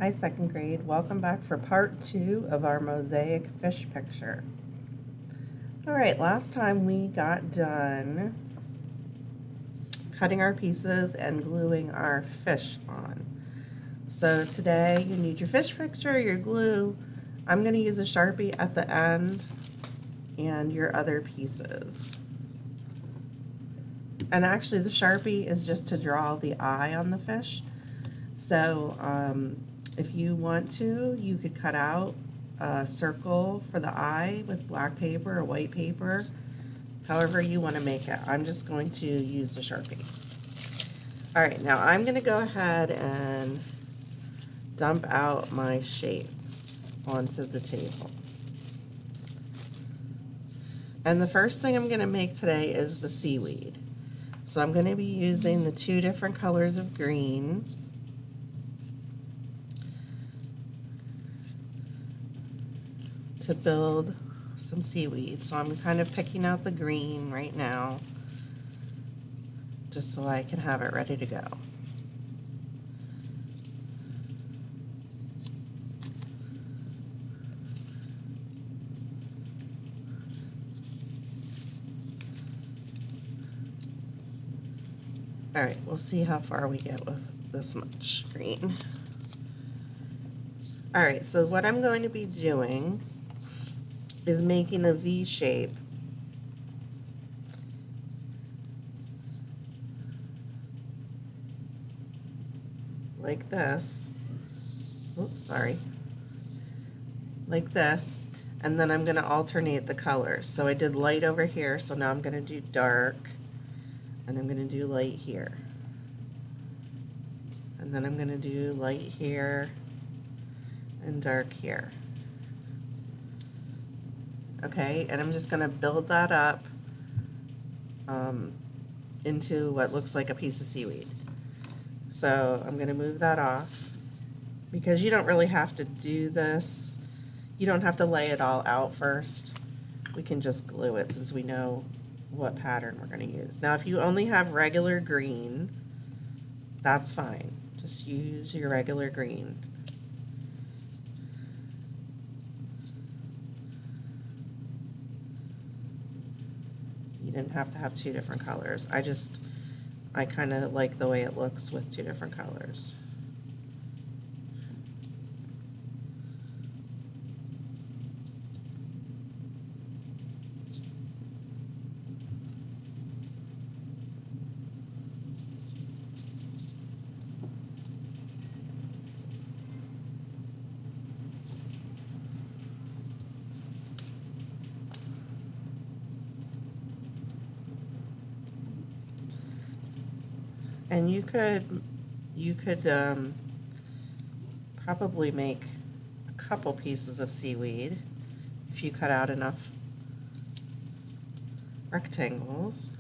Hi, second grade. Welcome back for part 2 of our mosaic fish picture. All right, last time we got done cutting our pieces and gluing our fish on. So today you need your fish picture, your glue. I'm going to use a Sharpie at the end and your other pieces. And actually the Sharpie is just to draw the eye on the fish. So if you want to, you could cut out a circle for the eye with black paper or white paper, however you want to make it. I'm just going to use the Sharpie. All right, now I'm going to go ahead and dump out my shapes onto the table. And the first thing I'm going to make today is the seaweed. So I'm going to be using the 2 different colors of green. To build some seaweed. So I'm kind of picking out the green right now just so I can have it ready to go. All right, we'll see how far we get with this much green. All right, so what I'm going to be doing is making a V shape like this. Oops, sorry. Like this, and then I'm going to alternate the colors. So I did light over here, so now I'm going to do dark, and I'm going to do light here. And then I'm going to do light here and dark here. Okay, and I'm just going to build that up into what looks like a piece of seaweed. So I'm going to move that off because you don't really have to do this. You don't have to lay it all out first. We can just glue it since we know what pattern we're going to use. Now if you only have regular green, that's fine. Just use your regular green. You didn't have to have 2 different colors. I kind of like the way it looks with 2 different colors. And you could probably make a couple pieces of seaweed if you cut out enough rectangles.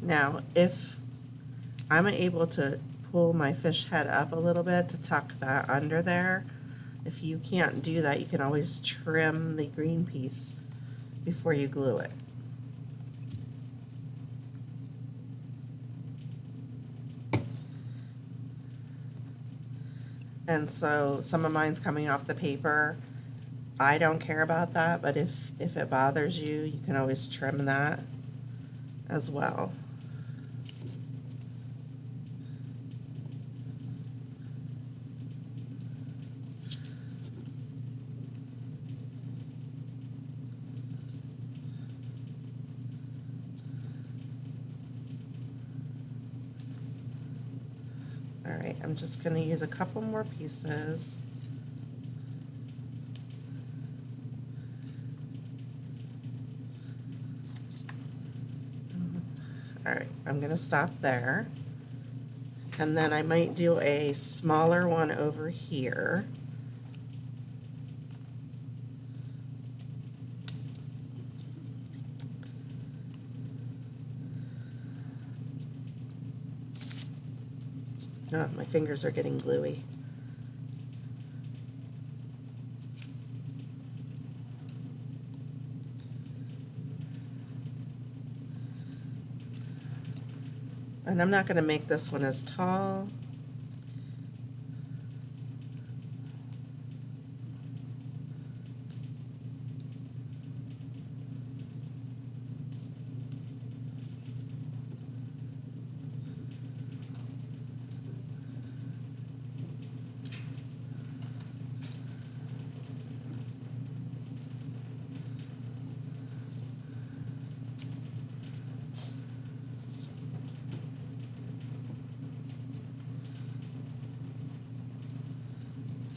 Now, if I'm able to pull my fish head up a little bit to tuck that under there. If you can't do that, you can always trim the green piece before you glue it. And so some of mine's coming off the paper. I don't care about that, but if it bothers you, you can always trim that as well. All right, I'm just going to use a couple more pieces. All right, I'm going to stop there. And then I might do a smaller one over here. Oh, my fingers are getting gluey. And I'm not going to make this one as tall.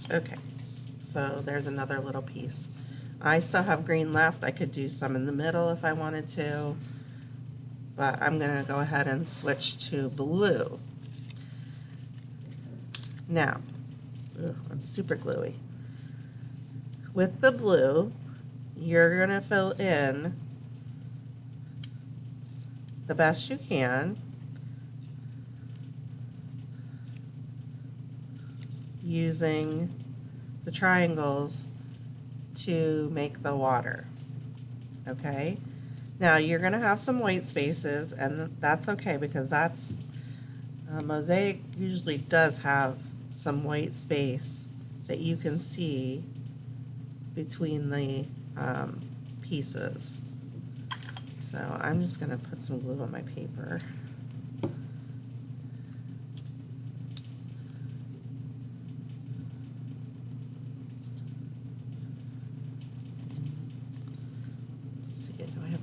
Okay, so there's another little piece. I still have green left. I could do some in the middle if I wanted to, but I'm gonna go ahead and switch to blue. Now, I'm super gluey. With the blue, you're gonna fill in the best you can using the triangles to make the water, okay? Now you're gonna have some white spaces, and that's okay because that's, mosaic usually does have some white space that you can see between the pieces. So I'm just gonna put some glue on my paper.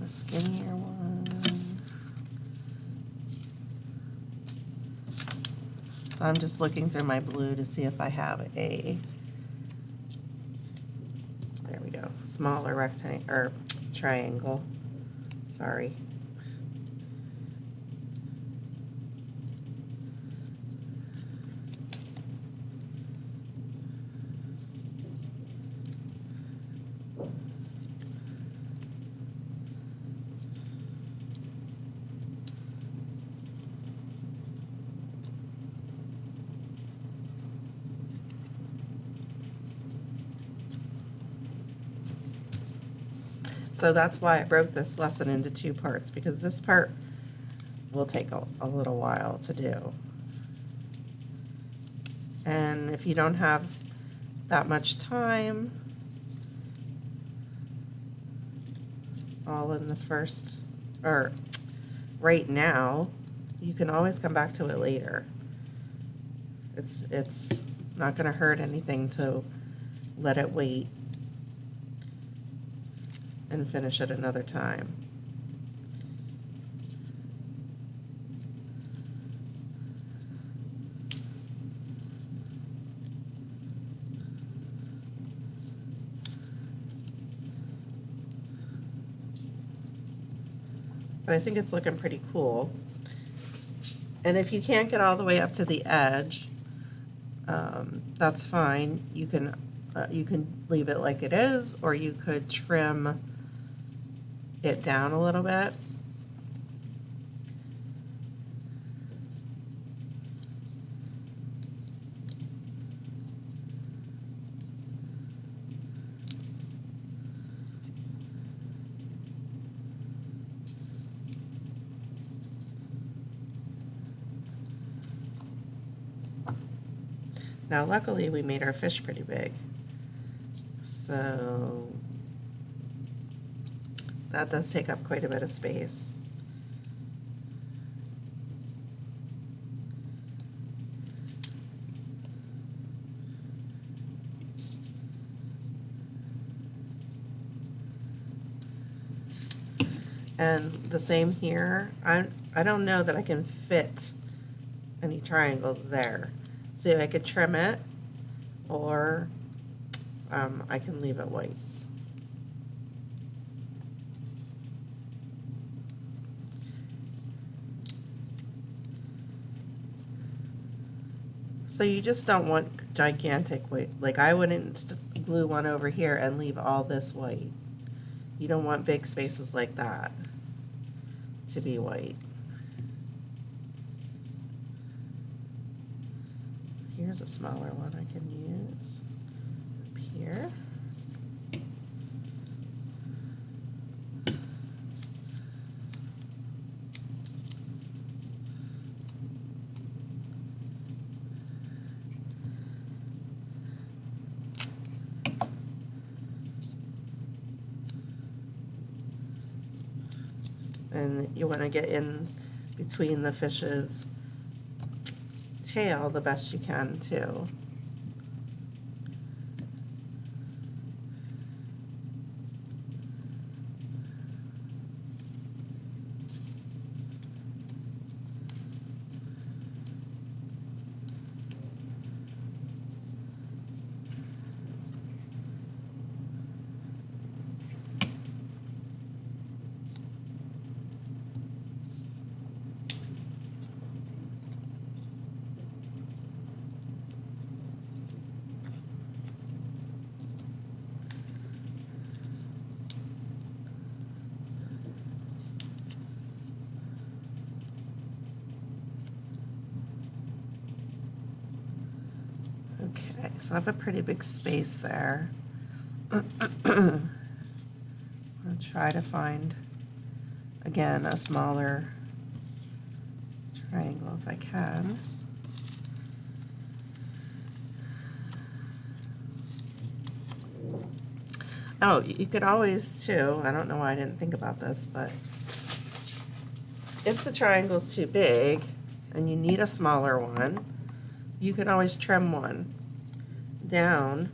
A skinnier one. So I'm just looking through my blue to see if I have a, there we go, smaller rectangle or triangle. Sorry. So that's why I broke this lesson into two parts, because this part will take a little while to do. And if you don't have that much time, all in the first, or right now, you can always come back to it later. It's not going to hurt anything to let it wait and finish it another time. But I think it's looking pretty cool. And if you can't get all the way up to the edge, that's fine. You can leave it like it is, or you could trim it down a little bit. Now, luckily, we made our fish pretty big, so that does take up quite a bit of space. And the same here. I don't know that I can fit any triangles there. So I could trim it, or I can leave it white. So you just don't want gigantic white. Like, I wouldn't glue one over here and leave all this white. You don't want big spaces like that to be white. Here's a smaller one I can use up here. and you want to get in between the fish's tail the best you can too. Okay, so I have a pretty big space there. I'll try to find, again, a smaller triangle if I can. Oh, you could always too, I don't know why I didn't think about this, but if the triangle's too big and you need a smaller one, you can always trim one down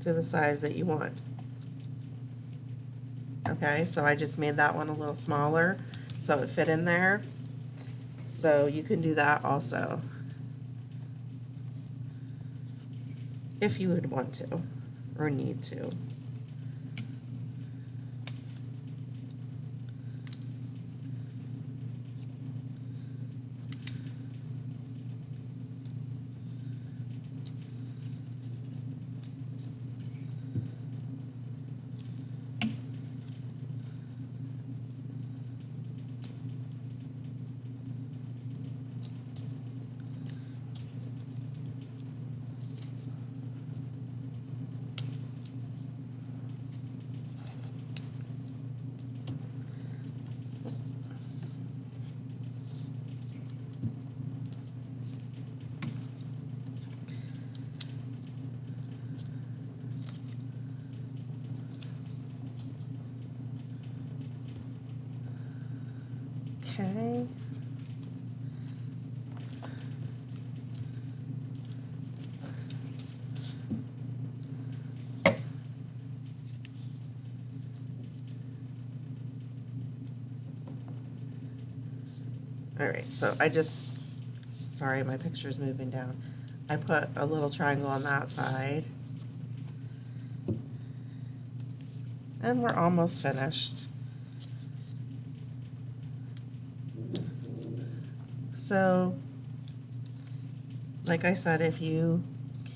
to the size that you want. Okay, so I just made that one a little smaller so it fit in there. So you can do that also if you would want to or need to. Okay. All right, so sorry, my picture's moving down. I put a little triangle on that side. And we're almost finished. So, like I said, if you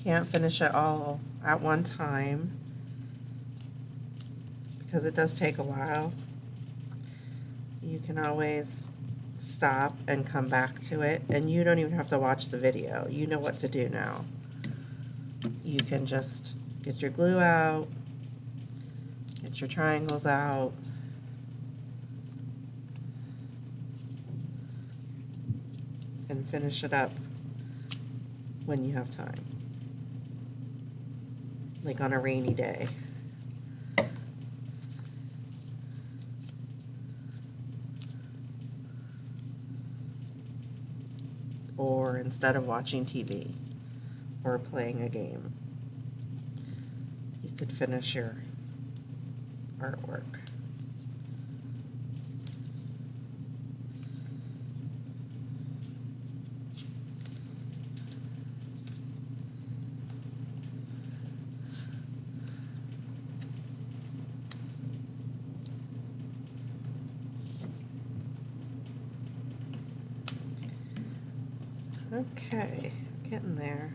can't finish it all at one time, because it does take a while, you can always stop and come back to it, and you don't even have to watch the video. You know what to do now. You can just get your glue out, get your triangles out, and finish it up when you have time, like on a rainy day. Or instead of watching TV or playing a game, you could finish your artwork. Okay, getting there.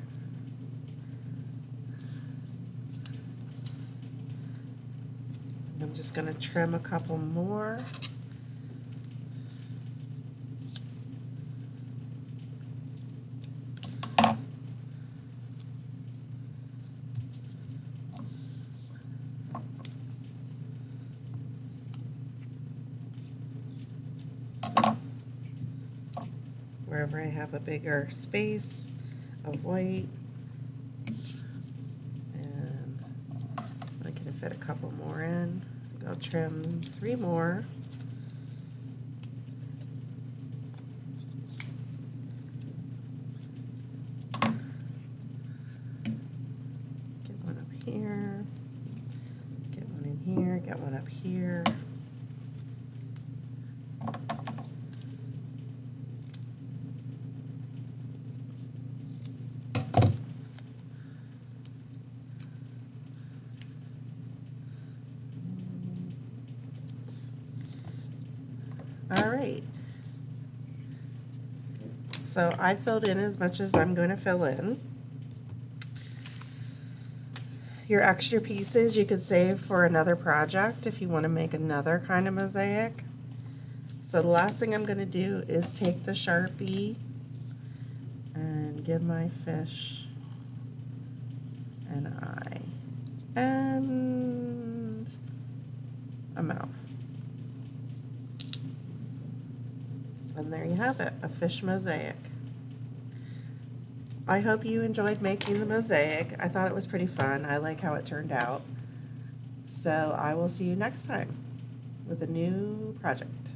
I'm just going to trim a couple more. Wherever I have a bigger space of white, and I can fit a couple more in. I'll trim 3 more. Get one up here. Get one in here. Get one up here. All right, so I filled in as much as I'm going to fill in. Your extra pieces you could save for another project if you want to make another kind of mosaic. So the last thing I'm going to do is take the Sharpie and give my fish an eye and a mouth. And there you have it, a fish mosaic. I hope you enjoyed making the mosaic. I thought it was pretty fun. I like how it turned out. So I will see you next time with a new project.